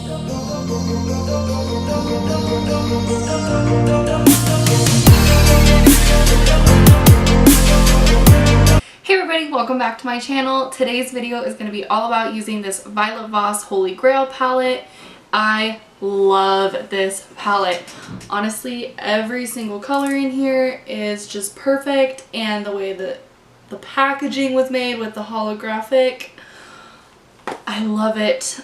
Hey everybody, welcome back to my channel. Today's video is going to be all about using this Violete Voss Holy Grail palette. I love this palette. Honestly, every single color in here is just perfect, and the way that the packaging was made with the holographic, I love it.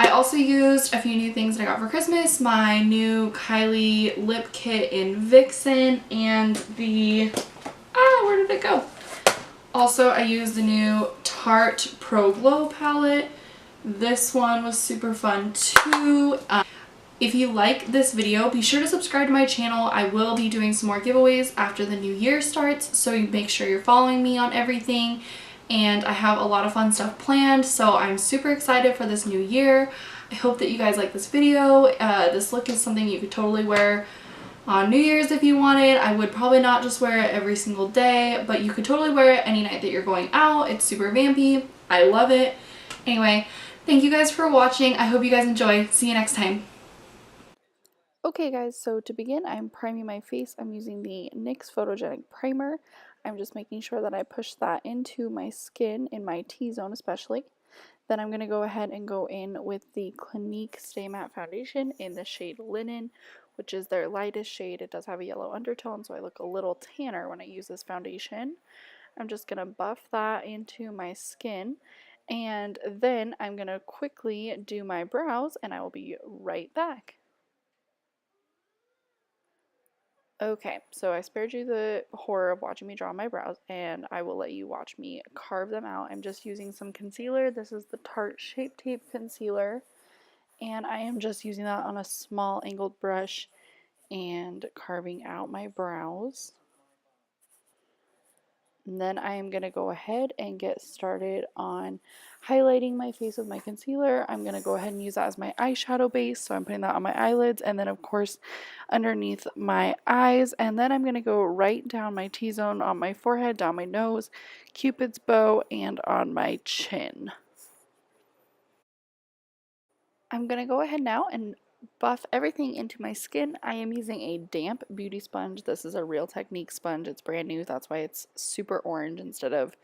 I also used a few new things that I got for Christmas. My new Kylie lip kit in Vixen and the... where did it go? Also, I used the new Tarte Pro Glow palette. This one was super fun too. If you like this video, be sure to subscribe to my channel. I will be doing some more giveaways after the new year starts, so you make sure you're following me on everything. And I have a lot of fun stuff planned, so I'm super excited for this new year. I hope that you guys like this video. This look is something you could totally wear on New Year's if you wanted. I would probably not just wear it every single day, but you could totally wear it any night that you're going out. It's super vampy. I love it. Anyway, thank you guys for watching. I hope you guys enjoy. See you next time. Okay guys, so to begin, I'm priming my face. I'm using the NYX Photogenic Primer. I'm just making sure that I push that into my skin, in my T-zone especially. Then I'm going to go ahead and go in with the Clinique Stay Matte Foundation in the shade Linen, which is their lightest shade. It does have a yellow undertone, so I look a little tanner when I use this foundation. I'm just going to buff that into my skin, and then I'm going to quickly do my brows, and I will be right back. Okay, so I spared you the horror of watching me draw my brows, and I will let you watch me carve them out. I'm just using some concealer. This is the Tarte Shape Tape Concealer, and I am just using that on a small angled brush and carving out my brows. And then I am going to go ahead and get started on highlighting my face with my concealer. I'm going to go ahead and use that as my eyeshadow base. So I'm putting that on my eyelids and then of course underneath my eyes. And then I'm going to go right down my T-zone on my forehead, down my nose, Cupid's bow, and on my chin. I'm going to go ahead now and buff everything into my skin. I am using a damp beauty sponge. This is a Real Technique sponge. It's brand new. That's why it's super orange instead of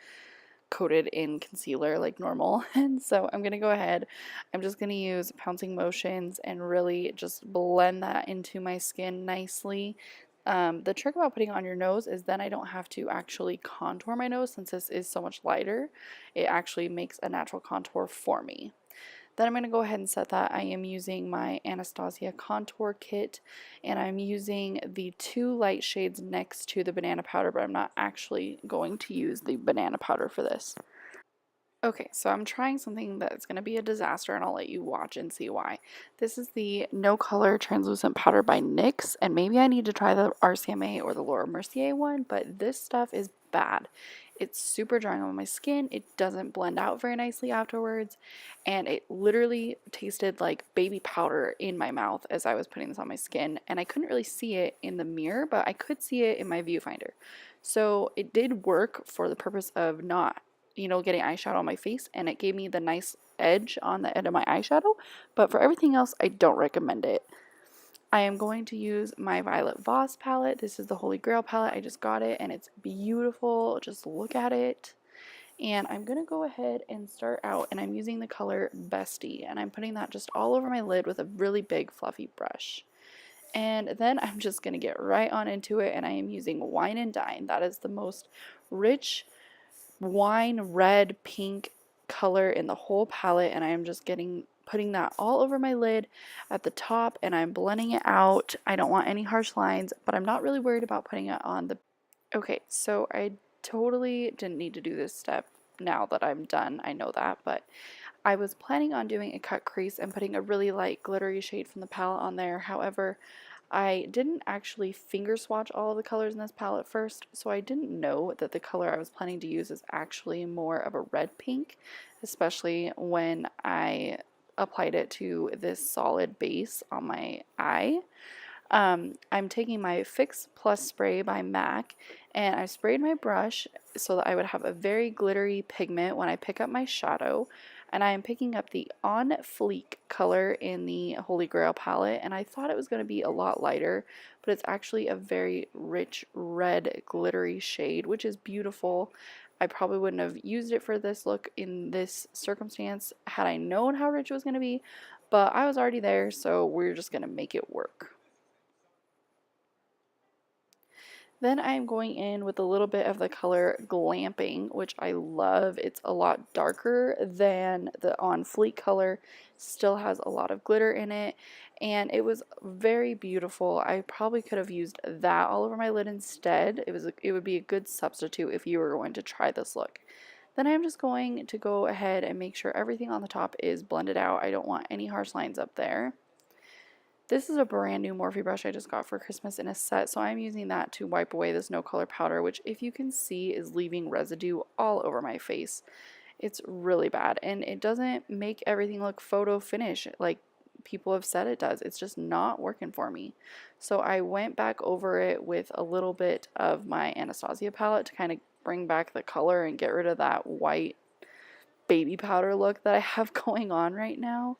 coated in concealer like normal. And so I'm going to go ahead. I'm just going to use pouncing motions and really just blend that into my skin nicely. The trick about putting it on your nose is then I don't have to actually contour my nose since this is so much lighter. It actually makes a natural contour for me. Then I'm going to go ahead and set that. I am using my Anastasia contour kit, and I'm using the two light shades next to the banana powder, but I'm not actually going to use the banana powder for this. Okay, so I'm trying something that's going to be a disaster, and I'll let you watch and see why. This is the No Color Translucent Powder by NYX, and maybe I need to try the RCMA or the Laura Mercier one, but this stuff is bad. It's super drying on my skin, it doesn't blend out very nicely afterwards, and it literally tasted like baby powder in my mouth as I was putting this on my skin, and I couldn't really see it in the mirror, but I could see it in my viewfinder. So it did work for the purpose of not getting eyeshadow on my face, and it gave me the nice edge on the end of my eyeshadow, but for everything else, I don't recommend it. I am going to use my Violete Voss palette. This is the Holy Grail palette. I just got it, and it's beautiful. Just look at it. And I'm going to go ahead and start out, and I'm using the color Bestie, and I'm putting that just all over my lid with a really big fluffy brush. And then I'm just going to get right on into it, and I am using Wine and Dine. That is the most rich wine red pink color in the whole palette, and I am just putting that all over my lid at the top, and I'm blending it out. I don't want any harsh lines, but I'm not really worried about putting it on the... Okay, so I totally didn't need to do this step. Now that I'm done, I know that, but I was planning on doing a cut crease and putting a really light glittery shade from the palette on there. However, I didn't actually finger swatch all of the colors in this palette first, so I didn't know that the color I was planning to use is actually more of a red pink, especially when I applied it to this solid base on my eye. I'm taking my Fix Plus spray by MAC, and I sprayed my brush so that I would have a very glittery pigment when I pick up my shadow. And I am picking up the On Fleek color in the Holy Grail palette, and I thought it was going to be a lot lighter, but it's actually a very rich red glittery shade, which is beautiful. I probably wouldn't have used it for this look in this circumstance had I known how rich it was going to be, but I was already there, so we're just going to make it work. Then I'm going in with a little bit of the color Glamping, which I love. It's a lot darker than the On Fleek color, still has a lot of glitter in it, and it was very beautiful. I probably could have used that all over my lid instead. It would be a good substitute if you were going to try this look. Then I'm just going to go ahead and make sure everything on the top is blended out. I don't want any harsh lines up there. This is a brand new Morphe brush I just got for Christmas in a set, so I'm using that to wipe away this no color powder, which if you can see is leaving residue all over my face. It's really bad, and it doesn't make everything look photo finish like people have said it does. It's just not working for me. So I went back over it with a little bit of my Anastasia palette to kind of bring back the color and get rid of that white baby powder look that I have going on right now.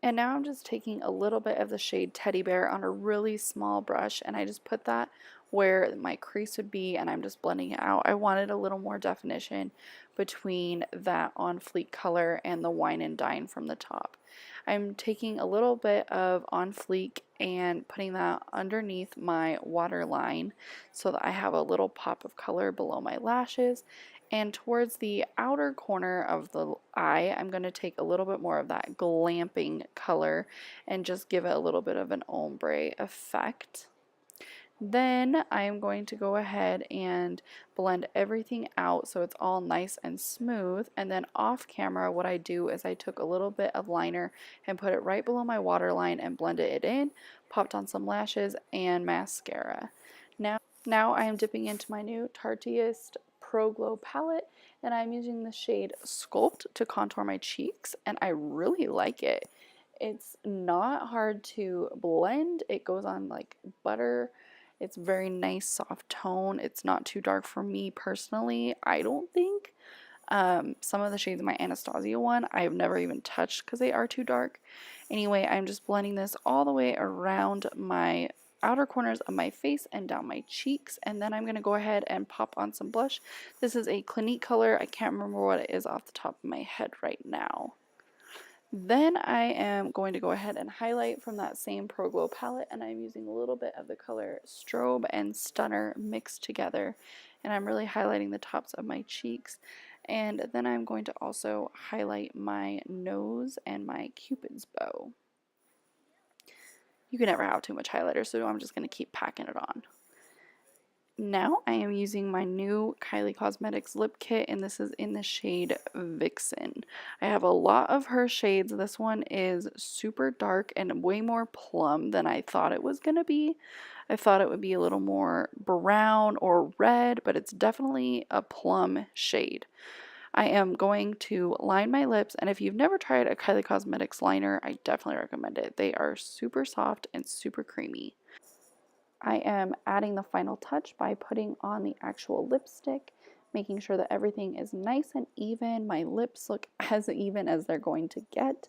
And now I'm just taking a little bit of the shade Teddy Bear on a really small brush, and I just put that where my crease would be, and I'm just blending it out. I wanted a little more definition between that On Fleek color and the Wine and Dine from the top. I'm taking a little bit of On Fleek and putting that underneath my waterline so that I have a little pop of color below my lashes. And towards the outer corner of the eye, I'm going to take a little bit more of that glamping color and just give it a little bit of an ombre effect. Then I'm going to go ahead and blend everything out so it's all nice and smooth. And then off camera, what I do is I took a little bit of liner and put it right below my waterline and blended it in, popped on some lashes and mascara. Now I am dipping into my new Tartiest Pro Glow palette, and I'm using the shade Sculpt to contour my cheeks, and I really like it. It's not hard to blend. It goes on like butter. It's very nice soft tone. It's not too dark for me personally, I don't think. Some of the shades in my Anastasia one I have never even touched because they are too dark. Anyway, I'm just blending this all the way around my outer corners of my face and down my cheeks, and then I'm going to go ahead and pop on some blush. This is a Clinique color. I can't remember what it is off the top of my head right now. Then I am going to go ahead and highlight from that same Pro Glow palette, and I'm using a little bit of the color Strobe and Stunner mixed together, and I'm really highlighting the tops of my cheeks. And then I'm going to also highlight my nose and my Cupid's bow. You can never have too much highlighter, so I'm just going to keep packing it on. Now I am using my new Kylie Cosmetics lip kit, and this is in the shade Vixen. I have a lot of her shades. This one is super dark and way more plum than I thought it was going to be. I thought it would be a little more brown or red, but it's definitely a plum shade. I am going to line my lips, and if you've never tried a Kylie Cosmetics liner, I definitely recommend it. They are super soft and super creamy. I am adding the final touch by putting on the actual lipstick, making sure that everything is nice and even. My lips look as even as they're going to get,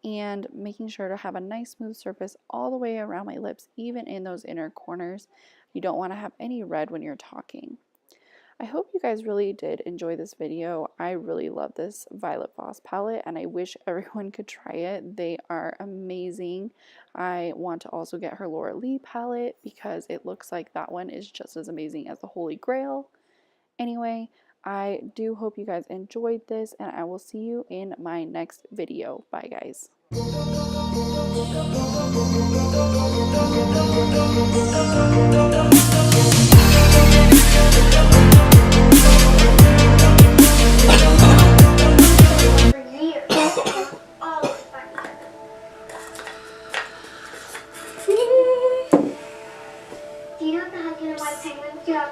and making sure to have a nice smooth surface all the way around my lips, even in those inner corners. You don't want to have any red when you're talking. I hope you guys really did enjoy this video. I really love this Violete Voss palette, and I wish everyone could try it. They are amazing. I want to also get her Laura Lee palette because it looks like that one is just as amazing as the Holy Grail. Anyway, I do hope you guys enjoyed this, and I will see you in my next video. Bye, guys.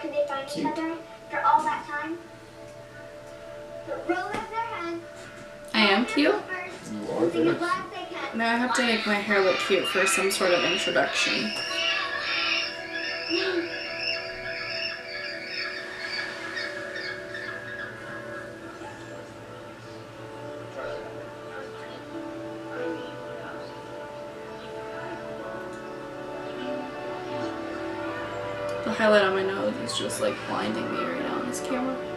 Can they find each other for all that time? So roll up their heads. I am cute. First, sing as loud as they can. Now I have to make my hair look cute for some sort of introduction. The highlight on my nose is just like blinding me right now on this camera.